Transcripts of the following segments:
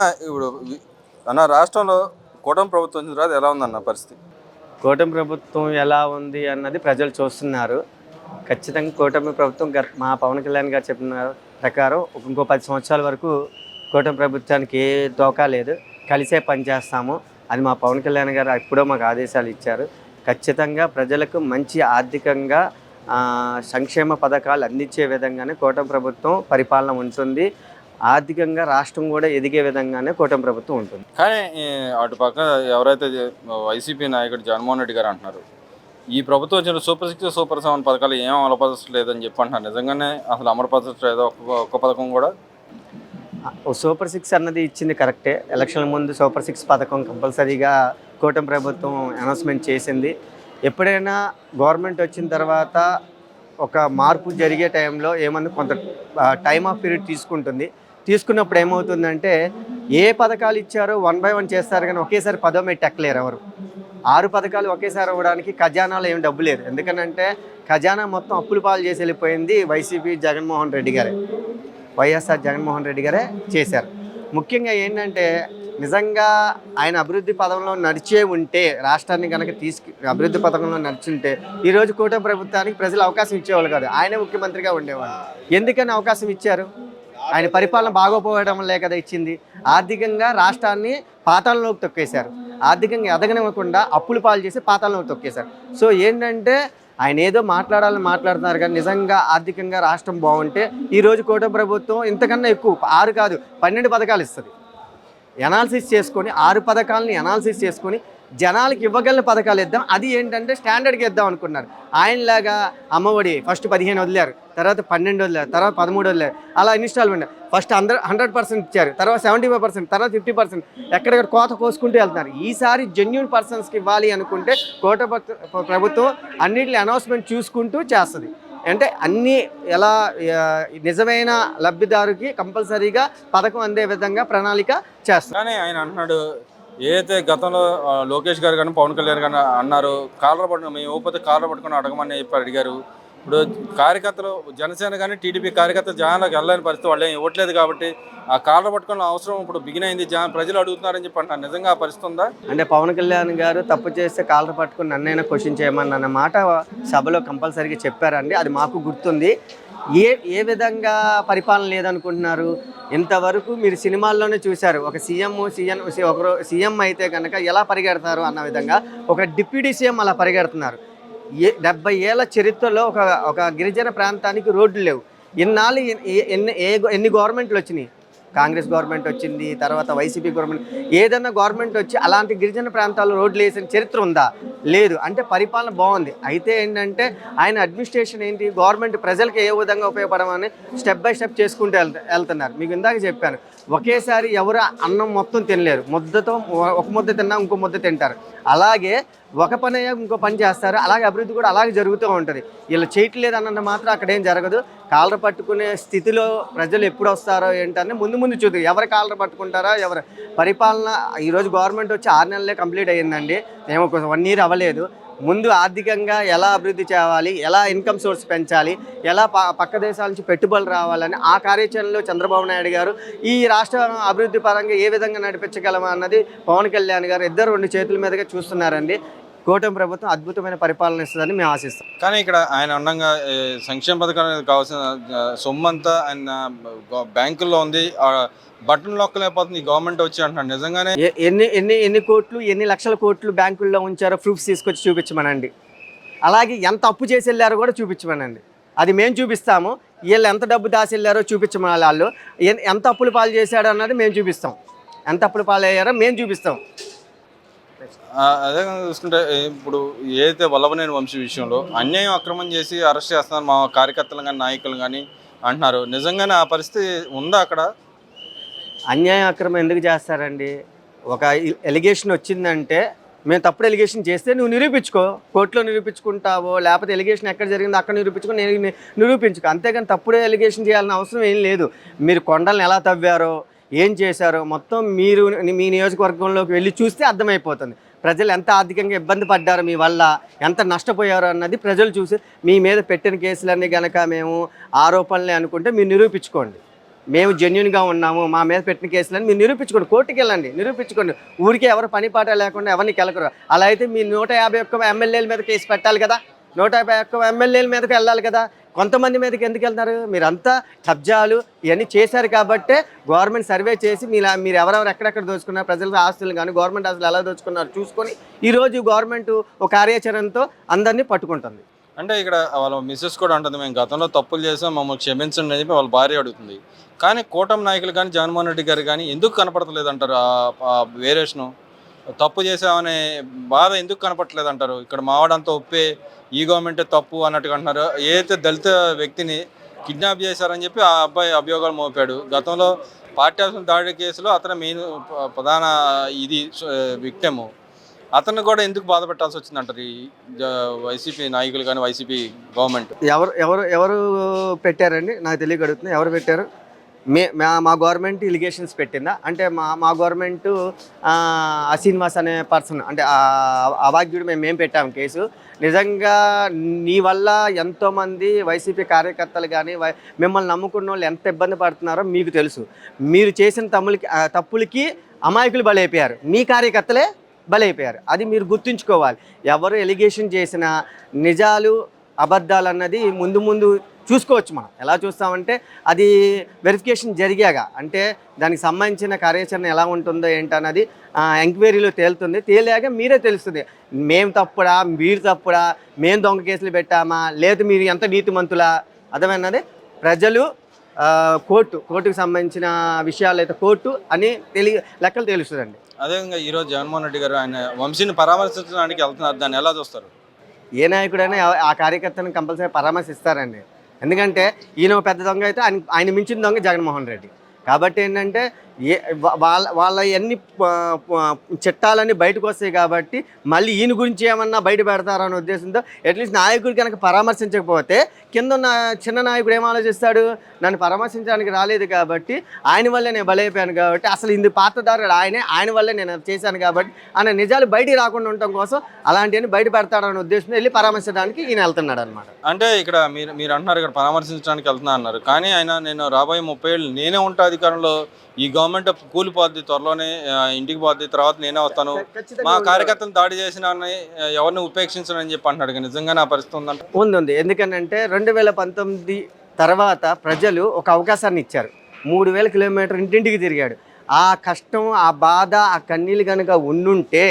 ఇప్పుడు అన్న రాష్ట్రంలో కూటమి ప్రభుత్వం వచ్చిన తర్వాత ఎలా ఉందన్న పరిస్థితి? కూటమి ప్రభుత్వం ఎలా ఉంది అన్నది ప్రజలు చూస్తున్నారు. ఖచ్చితంగా కూటమి ప్రభుత్వం మా పవన్ కళ్యాణ్ గారు చెప్పిన ప్రకారం ఇంకో 10 సంవత్సరాల వరకు కూటమి ప్రభుత్వానికి ఏ దోకా లేదు. కలిసే పనిచేస్తాము. అది మా పవన్ కళ్యాణ్ గారు ఎప్పుడో మాకు ఆదేశాలు ఇచ్చారు. ఖచ్చితంగా ప్రజలకు మంచి ఆర్థికంగా సంక్షేమ పథకాలు అందించే విధంగానే కూటమి ప్రభుత్వం పరిపాలన ఉంటుంది. ఆర్థికంగా రాష్ట్రం కూడా ఎదిగే విధంగానే కూటమి ప్రభుత్వం ఉంటుంది. కానీ అటుపక్క ఎవరైతే వైసీపీ నాయకుడు జగన్మోహన్ రెడ్డి గారు అంటున్నారు, ఈ ప్రభుత్వం వచ్చిన సూపర్ 6, సూపర్ 7 పథకాలు ఏం అమలుపరచలేదని చెప్పి అంటున్నారు. నిజంగానే అసలు అమలుపరచలేదు ఒక్క పథకం కూడా? సూపర్ 6 అన్నది ఇచ్చింది కరెక్టే. ఎలక్షన్ల ముందు సూపర్ 6 పథకం కంపల్సరీగా కూటమి ప్రభుత్వం అనౌన్స్మెంట్ చేసింది. ఎప్పుడైనా గవర్నమెంట్ వచ్చిన తర్వాత ఒక మార్పు జరిగే టైంలో ఏమన్నా కొంత టైమ్ ఆఫ్ పీరియడ్ తీసుకున్నప్పుడు ఏమవుతుందంటే ఏ పథకాలు ఇచ్చారో 1 by 1 చేస్తారు, కానీ ఒకేసారి 10వ మెట్టు ఎక్కలేరు ఎవరు. 6 పథకాలు ఒకేసారి అవ్వడానికి ఖజానాలో ఏం డబ్బు లేదు. ఎందుకనంటే ఖజానా మొత్తం అప్పుల పాలు చేసి వెళ్ళిపోయింది వైసీపీ జగన్మోహన్ రెడ్డి గారే, వైఎస్ఆర్ జగన్మోహన్ రెడ్డి గారే చేశారు. ముఖ్యంగా ఏంటంటే నిజంగా ఆయన అభివృద్ధి పథంలో నడిచే ఉంటే, రాష్ట్రాన్ని కనుక అభివృద్ధి పథకంలో నడిచుంటే ఈరోజు కూటమి ప్రభుత్వానికి ప్రజలు అవకాశం ఇచ్చేవాళ్ళు కాదు, ఆయనే ముఖ్యమంత్రిగా ఉండేవాళ్ళు. ఎందుకని అవకాశం ఇచ్చారు? ఆయన పరిపాలన బాగోపోవడం వల్లే కదా ఇచ్చింది. ఆర్థికంగా రాష్ట్రాన్ని పాతాళంలోకి తొక్కేశారు. ఆర్థికంగా ఎదగనివ్వకుండా అప్పులు పాలు చేసి పాతాళంలోకి తొక్కేశారు. సో ఏంటంటే ఆయన ఏదో మాట్లాడాలని మాట్లాడుతున్నారు, కానీ నిజంగా ఆర్థికంగా రాష్ట్రం బాగుంటే ఈరోజు కూటమి ప్రభుత్వం ఇంతకన్నా ఎక్కువ 6 కాదు 12 పథకాలు ఇస్తుంది. ఎనాలిసిస్ చేసుకొని 6 పథకాలని ఎనాలిసిస్ చేసుకొని జనాలకి ఇవ్వగలిగిన పథకాలు ఇద్దాం. అది ఏంటంటే స్టాండర్డ్గా ఇద్దాం అనుకున్నారు. ఆయనలాగా అమ్మఒడి ఫస్ట్ 15 వదిలేరు, తర్వాత 12 వదిలేరు, తర్వాత 13 వదిలేరు, అలా ఇన్స్టాల్మెంట్ ఫస్ట్ 100% ఇచ్చారు, తర్వాత 75%, తర్వాత 50%, ఎక్కడెక్కడ కోత కోసుకుంటూ వెళ్తున్నారు. ఈసారి జెన్యూన్ పర్సన్స్కి ఇవ్వాలి అనుకుంటే ప్రభుత్వం అన్నింటిని అనౌన్స్మెంట్ చూసుకుంటూ చేస్తుంది. అంటే అన్నీ ఎలా నిజమైన లబ్ధిదారుకి కంపల్సరీగా పథకం అందే విధంగా ప్రణాళిక చేస్తారు. కానీ ఆయన అంటున్నాడు, ఏదైతే గతంలో లోకేష్ గారు కానీ పవన్ కళ్యాణ్ గారు అన్నారు, కాలర్ పట్టుకుని మేము ఇవ్వకపోతే కాలర్ పట్టుకుని అడగమని చెప్పి అడిగారు. ఇప్పుడు కార్యకర్తలు జనసేన కానీ టీడీపీ కార్యకర్తలు జనాలకు వెళ్ళలేని పరిస్థితి, వాళ్ళు ఏం ఇవ్వట్లేదు కాబట్టి ఆ కాలర్ పట్టుకున్న అవసరం ఇప్పుడు బిగిన్ అయింది, ప్రజలు అడుగుతున్నారని చెప్పి అంటున్నారు. నిజంగా ఆ పరిస్థితి ఉందా? అంటే పవన్ కళ్యాణ్ గారు తప్పు చేస్తే కాలర్ పట్టుకుని నన్నైనా క్వశ్చన్ చేయమని అన్న మాట సభలో కంపల్సరీగా చెప్పారండి. అది మాకు గుర్తుంది. ఏ విధంగా పరిపాలన లేదనుకుంటున్నారు? ఇంతవరకు మీరు సినిమాల్లోనే చూశారు, ఒక సీఎం అయితే కనుక ఎలా పరిగెడతారు అన్న విధంగా ఒక డిప్యూటీ సీఎం అలా పరిగెడుతున్నారు. 70 ఏళ్ల చరిత్రలో ఒక గిరిజన ప్రాంతానికి రోడ్లు లేవు. ఇన్నాళ్ళు ఎన్ని గవర్నమెంట్లు వచ్చినాయి? కాంగ్రెస్ గవర్నమెంట్ వచ్చింది, తర్వాత వైసీపీ గవర్నమెంట్, ఏదన్నా గవర్నమెంట్ వచ్చి అలాంటి గిరిజన ప్రాంతాల్లో రోడ్లు వేసిన చరిత్ర ఉందా? లేదు. అంటే పరిపాలన బాగుంది. అయితే ఏంటంటే ఆయన అడ్మినిస్ట్రేషన్ ఏంటి, గవర్నమెంట్ ప్రజలకు ఏ విధంగా ఉపయోగపడమని స్టెప్ బై స్టెప్ చేసుకుంటూ వెళ్తున్నారు. మీకు ఇందాక చెప్పాను, ఒకేసారి ఎవరు అన్నం మొత్తం తినలేరు. ముద్దతో ఒక ముద్ద తిన్నా ఇంకో ముద్ద తింటారు. అలాగే ఒక పని అయ్యాక ఇంకో పని చేస్తారు. అలాగే అభివృద్ధి కూడా అలాగే జరుగుతూ ఉంటుంది. ఇలా చేయట్లేదు అన్నంత మాత్రం అక్కడేం జరగదు. కాలర్ పట్టుకునే స్థితిలో ప్రజలు ఎప్పుడు వస్తారో ఏంటని ముందు చూద్దాం. ఎవరు కాలర్ పట్టుకుంటారో ఎవరు పరిపాలన. ఈరోజు గవర్నమెంట్ వచ్చి 6 నెలలే కంప్లీట్ అయ్యిందండి, ఏమో 1 year అవ్వలేదు. ముందు ఆర్థికంగా ఎలా అభివృద్ధి చేయాలి, ఎలా ఇన్కమ్ సోర్స్ పెంచాలి, ఎలా పక్క దేశాల నుంచి పెట్టుబడులు రావాలని ఆ కార్యాచరణలో చంద్రబాబు నాయుడు గారు ఈ రాష్ట్ర అభివృద్ధి పరంగా ఏ విధంగా నడిపించగలమా అన్నది పవన్ కళ్యాణ్ గారు ఇద్దరు 2 చేతుల మీదుగా చూస్తున్నారండి. కూటమి ప్రభుత్వం అద్భుతమైన పరిపాలన ఇస్తుందని మేము ఆశిస్తాం. కానీ ఇక్కడ ఆయన ఉండగా సంక్షేమ పథకానికి కావాల్సిన సొమ్మంతా ఆయన బ్యాంకుల్లో ఉంది, బటన్ నొక్కలేకపోతుంది గవర్నమెంట్ వచ్చి అంటున్నాడు. నిజంగానే ఎన్ని కోట్లు, ఎన్ని లక్షల కోట్లు బ్యాంకుల్లో ఉంచారో ప్రూఫ్స్ తీసుకొచ్చి చూపించమనండి. అలాగే ఎంత అప్పు చేసి వెళ్ళారో కూడా చూపించమనండి. అది మేము చూపిస్తాము. వీళ్ళు ఎంత డబ్బు దాసి వెళ్ళారో చూపించమని, వాళ్ళు ఎంత అప్పులు పాలు చేశాడో అన్నది మేము చూపిస్తాం. ఎంత అప్పులు పాలు అయ్యారో మేము చూపిస్తాం. అదే చూసుకుంటే ఇప్పుడు ఏదైతే వల్లభనేని వంశీ విషయంలో అన్యాయం అక్రమం చేసి అరెస్ట్ చేస్తున్నారు మా కార్యకర్తలు కానీ నాయకులు కానీ అంటున్నారు. నిజంగానే ఆ పరిస్థితి ఉందా అక్కడ? అన్యాయం అక్రమం ఎందుకు చేస్తారండి? ఒక ఎలిగేషన్ వచ్చిందంటే మేము తప్పుడు ఎలిగేషన్ చేస్తే నువ్వు నిరూపించుకో, కోర్టులో నిరూపించుకుంటావో, లేకపోతే ఎలిగేషన్ ఎక్కడ జరిగిందో అక్కడ నిరూపించుకో, నేను నిరూపించుకో. అంతేగాని తప్పుడే ఎలిగేషన్ చేయాల్సిన అవసరం ఏం లేదు. మీరు కొండలను ఎలా తవ్వారో, ఏం చేశారో మొత్తం మీరు మీ నియోజకవర్గంలోకి వెళ్ళి చూస్తే అర్థమైపోతుంది. ప్రజలు ఎంత ఆర్థికంగా ఇబ్బంది పడ్డారో, మీ వల్ల ఎంత నష్టపోయారో అన్నది ప్రజలు చూసి మీ మీద పెట్టిన కేసులన్నీ కనుక మేము ఆరోపణలే అనుకుంటే మీరు నిరూపించుకోండి. మేము జెన్యున్గా ఉన్నాము, మా మీద పెట్టిన కేసులని మీరు నిరూపించుకోండి, కోర్టుకి వెళ్ళండి, నిరూపించుకోండి. ఊరికే ఎవరు పని పాట లేకుండా ఎవరిని కెలకరు. అలా అయితే మీ 151 ఎమ్మెల్యేల మీద కేసు పెట్టాలి కదా, 151 ఎమ్మెల్యేల మీదకి వెళ్ళాలి కదా. కొంతమంది మీదకి ఎందుకు వెళ్తున్నారు? మీరంతా కబ్జాలు ఇవన్నీ చేశారు కాబట్టే గవర్నమెంట్ సర్వే చేసి మీరు ఎవరెవరు ఎక్కడెక్కడ దోచుకున్నారు, ప్రజల ఆస్తులు కానీ గవర్నమెంట్ ఆస్తులు ఎలా దోచుకున్నారు చూసుకొని ఈరోజు గవర్నమెంట్ ఒక కార్యాచరణతో అందరినీ పట్టుకుంటుంది. అంటే ఇక్కడ వాళ్ళ మిస్సెస్ కూడా అంటుంది, మేము గతంలో తప్పులు చేసాం, మమ్మల్ని క్షమించండి అని చెప్పి వాళ్ళ భార్య అడుగుతుంది. కానీ కూటమి నాయకులు కానీ జగన్మోహన్ రెడ్డి గారు కానీ ఎందుకు కనపడతలేదు అంటారు? ఆ వేరియేషను తప్పు చేసామనే బాధ ఎందుకు కనపడట్లేదు అంటారు? ఇక్కడ మావాడంతా ఒప్పే, ఈ గవర్నమెంటే తప్పు అన్నట్టుగా అంటున్నారు. ఏదైతే దళిత వ్యక్తిని కిడ్నాప్ చేశారని చెప్పి ఆ అబ్బాయి అభియోగాలు మోపాడు. గతంలో పార్టీ ఆఫీసుల దాడి కేసులో అతను మెయిన్ ప్రధాన విక్టెము. అతను కూడా ఎందుకు బాధ పెట్టాల్సి వచ్చింది అంటారు ఈ వైసీపీ నాయకులు కానీ వైసీపీ గవర్నమెంట్? ఎవరు ఎవరు ఎవరు పెట్టారండి? నాకు తెలియక అడుగుతుంది. ఎవరు పెట్టారు? మా గవర్నమెంట్ ఇలిగేషన్స్ పెట్టిందా? అంటే మా గవర్నమెంట్ శ్రీనివాస్ అనే పర్సన్ అంటే అవాగ్యుడు మేము పెట్టాము కేసు. నిజంగా నీ వల్ల ఎంతోమంది వైసీపీ కార్యకర్తలు కానీ మిమ్మల్ని నమ్ముకున్న వాళ్ళు ఎంత ఇబ్బంది పడుతున్నారో మీకు తెలుసు. మీరు చేసిన తప్పులకి అమాయకులు బలైపోయారు, మీ కార్యకర్తలే బలైపోయారు. అది మీరు గుర్తుంచుకోవాలి. ఎవరు ఎలిగేషన్ చేసినా నిజాలు అబద్ధాలు అన్నది ముందు చూసుకోవచ్చు. మనం ఎలా చూస్తామంటే అది వెరిఫికేషన్ జరిగాక, అంటే దానికి సంబంధించిన కార్యాచరణ ఎలా ఉంటుందో ఏంటన్నది ఎంక్వైరీలో తేలుతుంది. తేలాక మీరే తెలుస్తుంది, మేము తప్పుడా, మీరు తప్పుడా, మేము దొంగ కేసులు పెట్టామా, లేదు మీరు ఎంత నీతిమంతులా. అర్థమైనది ప్రజలు కోర్టుకు సంబంధించిన విషయాలు అయితే కోర్టు అని లెక్కలు తెలుస్తుందండి. అదేవిధంగా ఈరోజు జగన్మోహన్ రెడ్డి గారు ఆయన వంశీని పరామర్శించడానికి వెళ్తున్నారు, దాన్ని ఎలా చూస్తారు? ఏ నాయకుడైనా ఆ కార్యకర్తను కంపల్సరీ పరామర్శిస్తారండి. ఎందుకంటే ఈయన పెద్ద దొంగ అయితే ఆయన మించిన దొంగ జగన్మోహన్ రెడ్డి. కాబట్టి ఏంటంటే వాళ్ళ ఎన్ని చట్టాలన్నీ బయటకు వస్తాయి కాబట్టి మళ్ళీ ఈయన గురించి ఏమన్నా బయట పెడతారనే ఉద్దేశంతో అట్లీస్ట్ నాయకుడు కనుక పరామర్శించకపోతే కింద ఉన్న చిన్న నాయకుడు ఏం ఆలోచిస్తాడు? నన్ను పరామర్శించడానికి రాలేదు కాబట్టి ఆయన వల్లే నేను బలైపోయాను కాబట్టి, అసలు ఇందు పాత్రదారుడు ఆయన వల్లే నేను చేశాను కాబట్టి ఆయన నిజాలు బయటికి రాకుండా ఉండటం కోసం అలాంటివన్నీ బయట పెడతాడనే ఉద్దేశంతో వెళ్ళి పరామర్శించడానికి ఈయన వెళ్తున్నాడు అనమాట. అంటే ఇక్కడ మీరు అంటున్నారు ఇక్కడ పరామర్శించడానికి వెళ్తున్నా అన్నారు, కానీ ఆయన నేను రాబోయే 30 ఏళ్ళు నేనే ఉంటా అధికారంలో, ఈ గవర్నమెంట్ కూలిపోద్ది, త్వరలోనే ఇంటికి పోద్ది, తర్వాత నేనే వస్తాను, మా కార్యకర్తలు దాడి చేసిన ఎవరిని ఉపేక్షించనని చెప్పి అంటున్నాడు. నిజంగానే ఆ పరిస్థితి ఉందంట? ఉంది. ఎందుకంటే 2019 తర్వాత ప్రజలు ఒక అవకాశాన్ని ఇచ్చారు. 3000 కిలోమీటర్ ఇంటింటికి తిరిగాడు. ఆ కష్టం, ఆ బాధ, ఆ కన్నీళ్ళు కనుక ఉండుంటే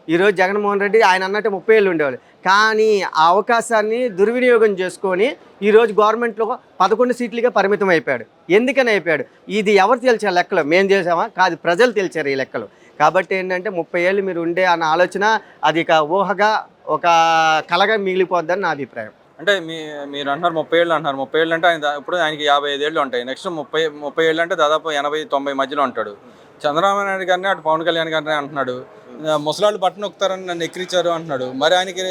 ఈరోజు జగన్మోహన్ రెడ్డి ఆయన అన్నట్టు 30 ఏళ్ళు ఉండేవాళ్ళు. కానీ ఆ అవకాశాన్ని దుర్వినియోగం చేసుకొని ఈరోజు గవర్నమెంట్లో 11 సీట్లుగా పరిమితం అయిపోయాడు. ఎందుకని అయిపోయాడు? ఇది ఎవరు తేల్చారు లెక్కలు? మేము చేసామా? కాదు, ప్రజలు తేల్చారు ఈ లెక్కలు. కాబట్టి ఏంటంటే 30 ఏళ్ళు మీరు ఉండే అన్న ఆలోచన అది ఒక ఊహగా, ఒక కలగా మిగిలిపోద్దని నా అభిప్రాయం. అంటే మీరు అంటున్నారు 30 ఏళ్ళు అంటున్నారు. 30 ఏళ్ళు అంటే ఇప్పుడు ఆయనకి 55 ఏళ్ళు ఉంటాయి. నెక్స్ట్ 30 ఏళ్ళు అంటే దాదాపు 80-90 మధ్యలో ఉంటాడు. చంద్రబాబు నాయుడు గారిని అటు పవన్ కళ్యాణ్ గారిని అంటున్నాడు, ముసలాళ్ళు బట్టను నొక్కుతారని నన్ను ఎక్కిరించారు అంటున్నాడు. మరి ఆయనకి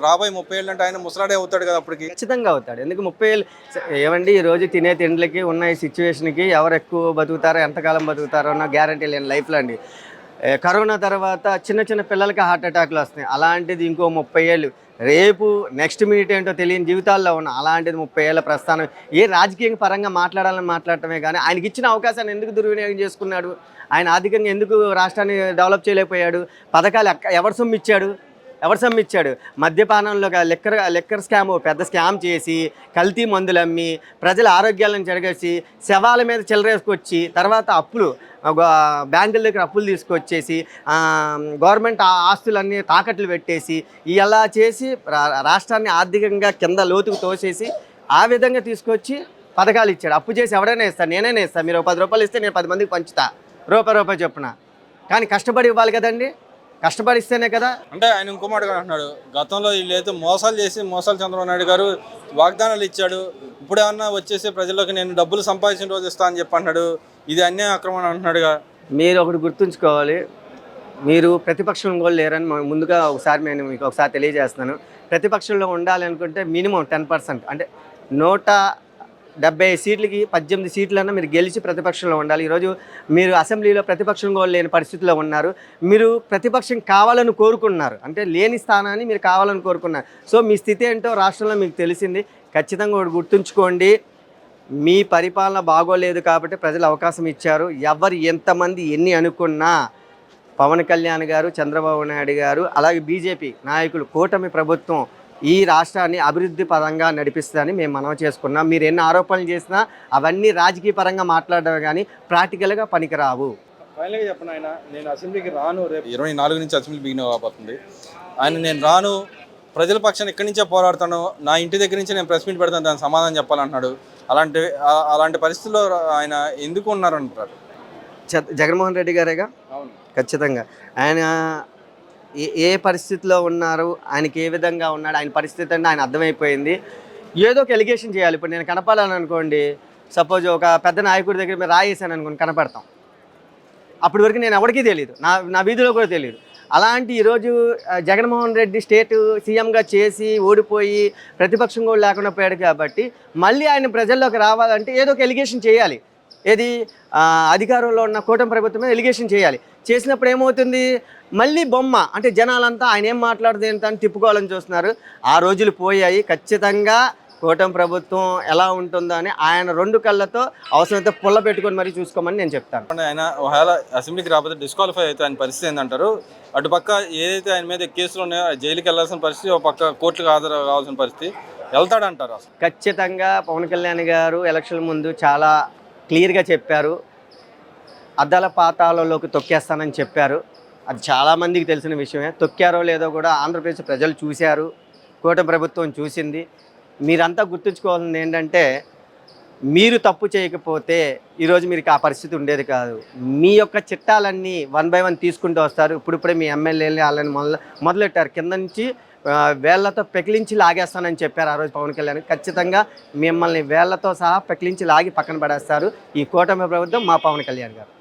రాబోయే 30 ఏళ్ళు అంటే ఆయన ముసలాడే అవుతాడు కదా అప్పటికి? ఖచ్చితంగా అవుతాడు. ఎందుకు 30 ఏళ్ళు ఏమండి? ఈరోజు తినే తిండ్లకి ఉన్న ఈ సిచ్యువేషన్కి ఎవరు ఎక్కువ బతుకుతారో, ఎంతకాలం బతుకుతారో అన్న గ్యారంటీ లేని లైఫ్లో అండి. కరోనా తర్వాత చిన్న పిల్లలకి హార్ట్ అటాక్లు వస్తున్నాయి. అలాంటిది ఇంకో 30 ఏళ్ళు, రేపు నెక్స్ట్ మినిట్ ఏంటో తెలియని జీవితాల్లో ఉన్న అలాంటిది 30 ఏళ్ళ ప్రస్థానం. ఏ రాజకీయ పరంగా మాట్లాడటమే కానీ ఆయనకి ఇచ్చిన అవకాశాన్ని ఎందుకు దుర్వినియోగం చేసుకున్నాడు? ఆయన ఆర్థికంగా ఎందుకు రాష్ట్రాన్ని డెవలప్ చేయలేకపోయాడు? పథకాలు ఎవరు సొమ్మిచ్చాడు? మద్యపానంలో లెక్కర్ స్కామ్, పెద్ద స్కామ్ చేసి కల్తీ మందులు అమ్మి ప్రజల ఆరోగ్యాలను చెడగేసి శవాల మీద చిల్లరేసుకొచ్చి తర్వాత బ్యాంకుల దగ్గర అప్పులు తీసుకొచ్చేసి గవర్నమెంట్ ఆస్తులన్నీ తాకట్లు పెట్టేసి ఇలా చేసి రాష్ట్రాన్ని ఆర్థికంగా కింద లోతుకు తోసేసి ఆ విధంగా తీసుకొచ్చి పథకాలు ఇచ్చాడు. అప్పు చేసి ఎవడైనా ఇస్తాను, నేనైనా ఇస్తాను. మీరు 10 రూపాయలు ఇస్తే నేను 10 మందికి పంచుతా, రూపాయి చొప్పున. కానీ కష్టపడి ఇవ్వాలి కదండి, కష్టపడిస్తేనే కదా. అంటే ఆయన ఇంకో మాట అంటున్నాడు, గతంలో వీళ్ళైతే మోసాలు చంద్రబాబు నాయుడు గారు వాగ్దానాలు ఇచ్చాడు, ఇప్పుడు ఏమన్నా వచ్చేసి ప్రజల్లోకి నేను డబ్బులు సంపాదించిన రోజు ఇస్తా అని చెప్పి అన్నాడు, ఇది అన్యాయ ఆక్రమణ అంటున్నాడుగా. మీరు ఒకటి గుర్తుంచుకోవాలి, మీరు ప్రతిపక్షం కూడా లేరని ముందుగా నేను మీకు ఒకసారి తెలియజేస్తున్నాను. ప్రతిపక్షంలో ఉండాలి అనుకుంటే మినిమం 10%, అంటే 170 సీట్లకి 18 సీట్లన్నా మీరు గెలిచి ప్రతిపక్షంలో ఉండాలి. ఈరోజు మీరు అసెంబ్లీలో ప్రతిపక్షం కూడా లేని పరిస్థితిలో ఉన్నారు. మీరు ప్రతిపక్షం కావాలని కోరుకున్నారు, అంటే లేని స్థానాన్ని మీరు కావాలని కోరుకున్నారు. సో మీ స్థితి ఏంటో రాష్ట్రంలో మీకు తెలిసింది. ఖచ్చితంగా ఒకటి గుర్తుంచుకోండి, మీ పరిపాలన బాగోలేదు కాబట్టి ప్రజలు అవకాశం ఇచ్చారు. ఎవరు ఎంతమంది ఎన్ని అనుకున్నా పవన్ కళ్యాణ్ గారు, చంద్రబాబు నాయుడు గారు, అలాగే బీజేపీ నాయకులు, కూటమి ప్రభుత్వం ఈ రాష్ట్రాన్ని అభివృద్ధి పరంగా నడిపిస్తుందని మేము మనవి చేసుకున్నాం. మీరు ఎన్ని ఆరోపణలు చేసినా అవన్నీ రాజకీయ పరంగా మాట్లాడడం కానీ ప్రాక్టికల్గా పనికిరావు. ఫైనల్గా చెప్పండి, ఆయన నేను అసెంబ్లీకి రాను, రేపు 24 నుంచి అసెంబ్లీ బిగిన్ కాబోతుంది, ఆయన నేను రాను, ప్రజల పక్షాన్ని ఇక్కడి నుంచే పోరాడతాను, నా ఇంటి దగ్గర నుంచి నేను ప్రెస్ మీట్ పెడతాను, దానికి సమాధానం చెప్పాలంటున్నాడు. అలాంటి పరిస్థితుల్లో ఆయన ఎందుకు ఉన్నారంటారు? జగన్మోహన్ రెడ్డి గారేగా. అవును, ఖచ్చితంగా ఆయన ఏ పరిస్థితిలో ఉన్నారు, ఆయనకి ఏ విధంగా ఉన్నాడు, ఆయన పరిస్థితి అంటే ఆయన అర్థమైపోయింది. ఏదో ఒక ఎలిగేషన్ చేయాలి. ఇప్పుడు నేను కనపడాలని అనుకోండి, సపోజ్ ఒక పెద్ద నాయకుడి దగ్గర మీరు రాయేసాను అనుకోండి, కనపడతాం. అప్పటి వరకు నేను ఎవరికీ తెలియదు, నా వీధిలో కూడా తెలియదు. అలాంటి ఈరోజు జగన్మోహన్ రెడ్డి స్టేట్ సీఎంగా చేసి ఓడిపోయి ప్రతిపక్షం కూడా లేకుండా పోయాడు కాబట్టి మళ్ళీ ఆయన ప్రజల్లోకి రావాలంటే ఏదో ఒక ఎలిగేషన్ చేయాలి. ఏది అధికారంలో ఉన్న కూటమి ప్రభుత్వమే ఎలిగేషన్ చేయాలి. చేసినప్పుడు ఏమవుతుంది, మళ్ళీ బొమ్మ అంటే జనాలంతా ఆయన ఏం మాట్లాడితే అని తిప్పుకోవాలని చూస్తున్నారు. ఆ రోజులు పోయాయి. ఖచ్చితంగా కూటమి ప్రభుత్వం ఎలా ఉంటుందో అని ఆయన 2 కళ్ళతో అవసరమైతే పుల్ల పెట్టుకొని మరీ చూసుకోమని నేను చెప్తాను. ఆయన ఒకవేళ అసెంబ్లీకి రాకపోతే డిస్క్వాలిఫై అయితే ఆయన పరిస్థితి ఏంటంటారు? అటుపక్క ఏదైతే ఆయన మీద కేసులు ఉన్నాయో జైలుకి వెళ్ళాల్సిన పరిస్థితి, ఒక పక్క కోర్టుకు హాజరు కావాల్సిన పరిస్థితి, వెళ్తాడంటారు అసలు? ఖచ్చితంగా పవన్ కళ్యాణ్ గారు ఎలక్షన్ ముందు చాలా క్లియర్గా చెప్పారు, అద్దాల పాతాలలోకి తొక్కేస్తానని చెప్పారు. అది చాలామందికి తెలిసిన విషయమే. తొక్కారో లేదో కూడా ఆంధ్రప్రదేశ్ ప్రజలు చూశారు, కూటమి ప్రభుత్వం చూసింది. మీరంతా గుర్తుంచుకోవాల్సింది ఏంటంటే, మీరు తప్పు చేయకపోతే ఈరోజు మీకు ఆ పరిస్థితి ఉండేది కాదు. మీ యొక్క చట్టాలన్నీ 1 by 1 తీసుకుంటూ వస్తారు. ఇప్పుడిప్పుడే మీ ఎమ్మెల్యేలు వాళ్ళని మొదలెట్టారు. కింద నుంచి వేళ్లతో పెకిలించి లాగేస్తానని చెప్పారు ఆ రోజు పవన్ కళ్యాణ్. ఖచ్చితంగా మిమ్మల్ని వేళ్లతో సహా పెకిలించి లాగి పక్కన పడేస్తారు ఈ కూటమి ప్రభుత్వం, మా పవన్ కళ్యాణ్ గారు.